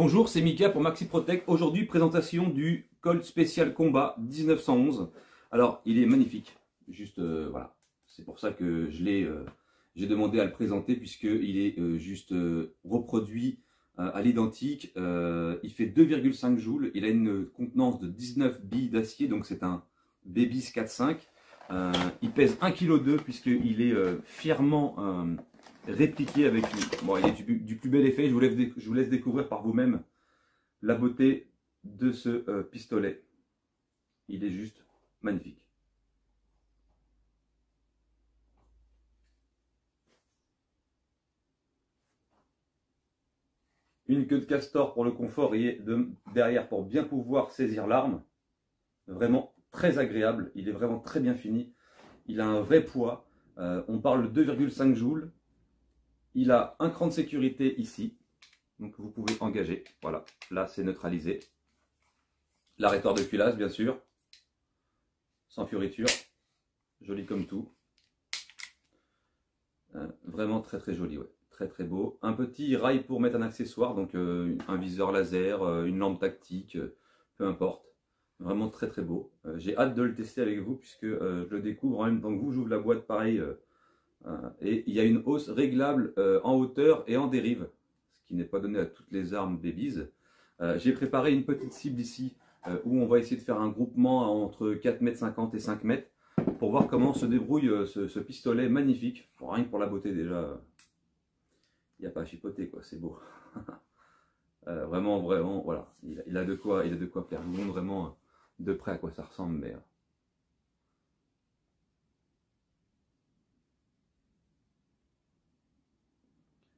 Bonjour, c'est Mika pour Maxi Protect. Aujourd'hui, présentation du Colt Spécial Combat 1911. Alors, il est magnifique. Juste, voilà. C'est pour ça que j'ai demandé à le présenter puisqu'il est juste reproduit à l'identique. Il fait 2,5 joules. Il a une contenance de 19 billes d'acier, donc c'est un Baby's 4.5. Il pèse 1,2 kg puisqu'il est fièrement répliqué avec bon, il est du plus bel effet. Je vous laisse découvrir par vous-même la beauté de ce pistolet. Il est juste magnifique. Une queue de castor pour le confort et derrière pour bien pouvoir saisir l'arme. Vraiment très agréable. Il est vraiment très bien fini. Il a un vrai poids. On parle de 2,5 joules. Il a un cran de sécurité ici. Donc vous pouvez engager. Voilà. Là c'est neutralisé. L'arrêteur de culasse bien sûr. Sans fioriture. Joli comme tout. Vraiment très très joli. Ouais. Très très beau. Un petit rail pour mettre un accessoire. Donc un viseur laser, une lampe tactique. Peu importe. Vraiment très très beau. J'ai hâte de le tester avec vous puisque je le découvre en même temps que vous. J'ouvre la boîte pareil. Et il y a une hausse réglable en hauteur et en dérive. Ce qui n'est pas donné à toutes les armes Baby's. J'ai préparé une petite cible ici où on va essayer de faire un groupement entre 4,50 m et 5 m pour voir comment se débrouille ce pistolet magnifique. Rien que pour la beauté déjà, il n'y a pas à chipoter quoi, c'est beau. Vraiment, voilà, il a de quoi plaire. Je vous montre vraiment de près à quoi ça ressemble, mais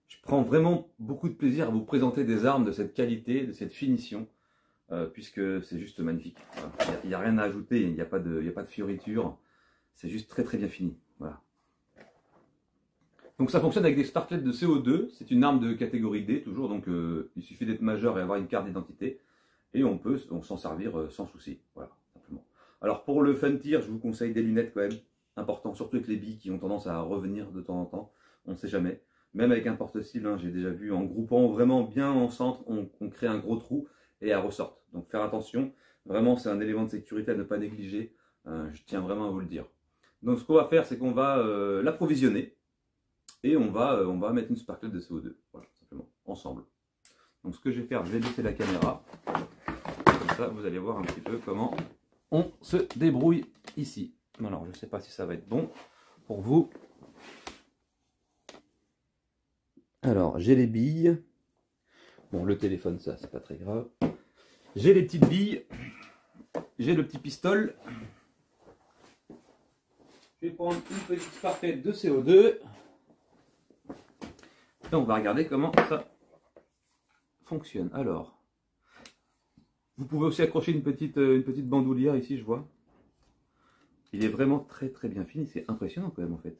je prends vraiment beaucoup de plaisir à vous présenter des armes de cette qualité, de cette finition, puisque c'est juste magnifique. Voilà. Il n'y a rien à ajouter, il n'y a pas de fioriture, c'est juste très très bien fini. Voilà. Donc ça fonctionne avec des sparklets de CO2, c'est une arme de catégorie D toujours, donc il suffit d'être majeur et avoir une carte d'identité, et on s'en servir sans souci, voilà, simplement. Alors pour le fun tir, je vous conseille des lunettes quand même, important, surtout avec les billes qui ont tendance à revenir de temps en temps, on ne sait jamais. Même avec un porte-cible, hein, j'ai déjà vu, en groupant vraiment bien en centre, on crée un gros trou et elles ressortent. Donc faire attention, vraiment c'est un élément de sécurité à ne pas négliger, je tiens vraiment à vous le dire. Donc ce qu'on va faire, c'est qu'on va l'approvisionner et on va mettre une sparklette de CO2, voilà, simplement, ensemble. Donc ce que je vais faire, je vais baisser la caméra, comme ça vous allez voir un petit peu comment on se débrouille ici. Alors je ne sais pas si ça va être bon pour vous. Alors, j'ai les billes. Bon, le téléphone, ça, c'est pas très grave. J'ai les petites billes. J'ai le petit pistolet. Je vais prendre une petite sparklette de CO2. Et on va regarder comment ça fonctionne. Alors, vous pouvez aussi accrocher une petite bandoulière ici, je vois. Il est vraiment très très bien fini. C'est impressionnant quand même, en fait.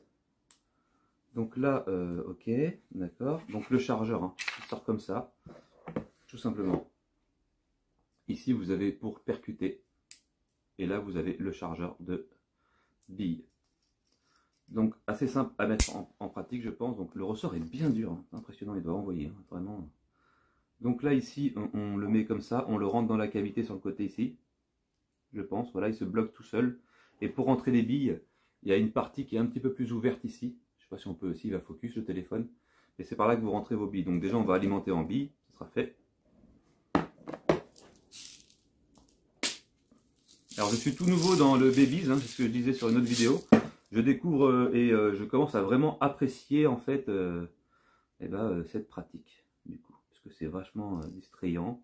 Donc là, ok, d'accord. Donc le chargeur, hein, il sort comme ça, tout simplement. Ici, vous avez pour percuter. Et là, vous avez le chargeur de billes. Donc assez simple à mettre en pratique, je pense. Donc le ressort est bien dur, hein. Impressionnant, il doit envoyer, hein, vraiment. Donc là, ici, on le met comme ça, on le rentre dans la cavité sur le côté ici, je pense. Voilà, il se bloque tout seul. Et pour rentrer les billes, il y a une partie qui est un petit peu plus ouverte ici. Je ne sais pas si on peut aussi, il va focus le téléphone. Et c'est par là que vous rentrez vos billes. Donc déjà, on va alimenter en billes, ce sera fait. Alors je suis tout nouveau dans le Baby's, hein, c'est ce que je disais sur une autre vidéo. Je découvre et je commence à vraiment apprécier en fait cette pratique du coup, parce que c'est vachement distrayant.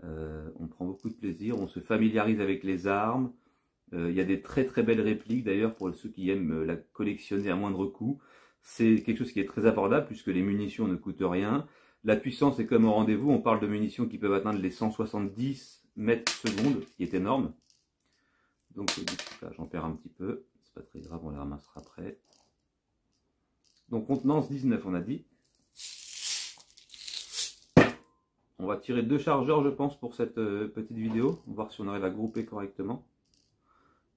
On prend beaucoup de plaisir, on se familiarise avec les armes. Il y a des très très belles répliques d'ailleurs pour ceux qui aiment la collectionner à moindre coût. C'est quelque chose qui est très abordable puisque les munitions ne coûtent rien. La puissance est comme au rendez-vous, on parle de munitions qui peuvent atteindre les 170 mètres secondes, ce qui est énorme. Donc du coup là j'en perds un petit peu, c'est pas très grave, on les ramassera après. Donc contenance 19 on a dit. On va tirer 2 chargeurs je pense pour cette petite vidéo, on va voir si on arrive à grouper correctement.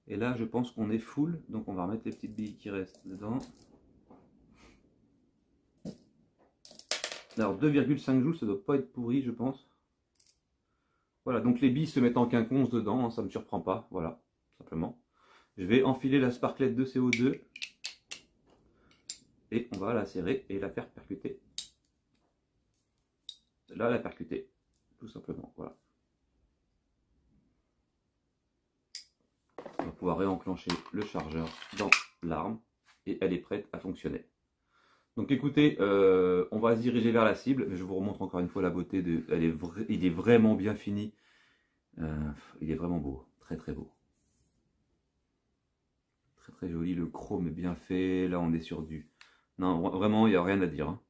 Et là je pense qu'on est full, donc on va remettre les petites billes qui restent dedans. Alors 2,5 joules ça doit pas être pourri je pense. Voilà, donc les billes se mettent en quinconce dedans, hein, ça ne me surprend pas, voilà, simplement. Je vais enfiler la sparklette de CO2 et on va la serrer et la faire percuter. Là, la percuter, tout simplement, voilà. On va pouvoir réenclencher le chargeur dans l'arme et elle est prête à fonctionner. Donc écoutez, on va se diriger vers la cible, mais je vous remontre encore une fois la beauté de. Il est vraiment bien fini. Il est vraiment beau, très très beau. Très très joli, le chrome est bien fait. Là on est sur du. Non, vraiment, il n'y a rien à dire. Hein.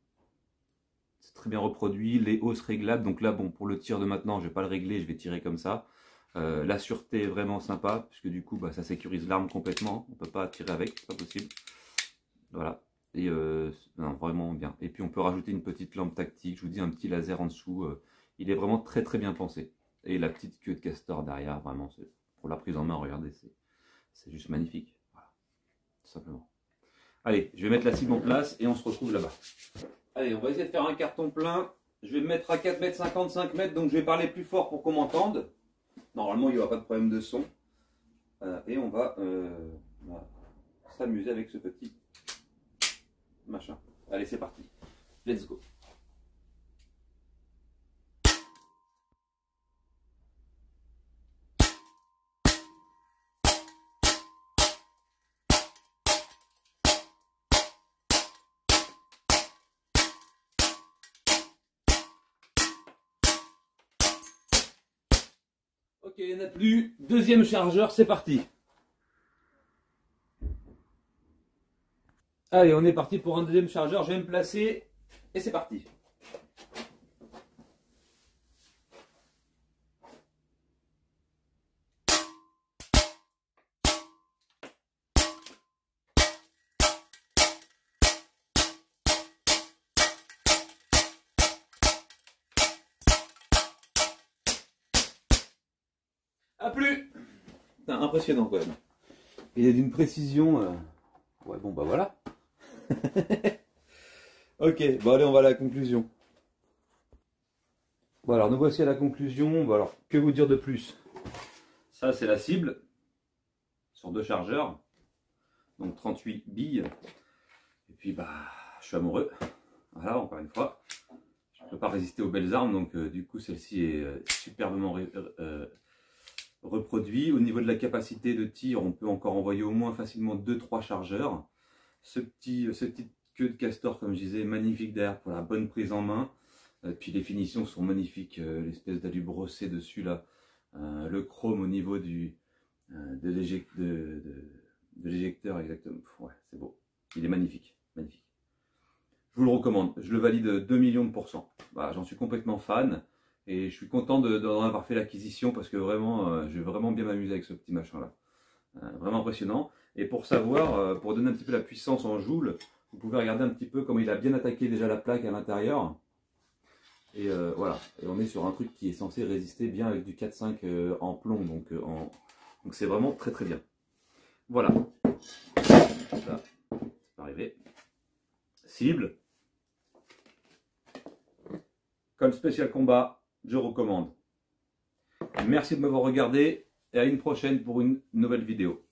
C'est très bien reproduit, les hausses réglables. Donc là, bon, pour le tir de maintenant, je ne vais pas le régler, je vais tirer comme ça. La sûreté est vraiment sympa, puisque du coup, bah, ça sécurise l'arme complètement. On ne peut pas tirer avec, c'est pas possible. Voilà. Et non, vraiment bien. Et puis on peut rajouter une petite lampe tactique, je vous dis un petit laser en dessous. Il est vraiment très très bien pensé. Et la petite queue de castor derrière, vraiment, pour la prise en main, regardez, c'est juste magnifique. Voilà, tout simplement. Allez, je vais mettre la cible en place et on se retrouve là-bas. Allez, on va essayer de faire un carton plein. Je vais me mettre à 4 mètres 50, 5 mètres, donc je vais parler plus fort pour qu'on m'entende. Normalement, il n'y aura pas de problème de son. Et on va s'amuser avec ce petit machin. Allez, c'est parti. Let's go. Ok, il n'y en a plus. Deuxième chargeur, c'est parti. Allez, on est parti pour un deuxième chargeur. Je vais me placer et c'est parti. A plus. Impressionnant quand même. Il est d'une précision. Ouais, bon, bah voilà. Ok, bon allez, on va à la conclusion. Bon alors, nous voici à la conclusion. Bon alors, que vous dire de plus? Ça, c'est la cible. Sur 2 chargeurs. Donc 38 billes. Et puis, bah, je suis amoureux. Voilà, encore une fois. Je ne peux pas résister aux belles armes. Donc, du coup, celle-ci est superbement reproduite. Au niveau de la capacité de tir, on peut encore envoyer au moins facilement 2-3 chargeurs. Cette petite queue de castor, comme je disais, magnifique derrière pour la bonne prise en main. Puis les finitions sont magnifiques, l'espèce d'alu brossé dessus là, le chrome au niveau de l'éjecteur exactement. Ouais, c'est beau, il est magnifique, magnifique. Je vous le recommande, je le valide 2 millions de %. Voilà, j'en suis complètement fan et je suis content d'en avoir fait l'acquisition parce que vraiment, je vais vraiment bien m'amuser avec ce petit machin là. Vraiment impressionnant. Et pour savoir, pour donner un petit peu la puissance en joules, vous pouvez regarder un petit peu comment il a bien attaqué déjà la plaque à l'intérieur. Et voilà, et on est sur un truc qui est censé résister bien avec du 4,5 en plomb, donc c'est vraiment très très bien. Voilà, ça, c'est arrivé. Cible, comme spécial combat, je recommande. Merci de m'avoir regardé et à une prochaine pour une nouvelle vidéo.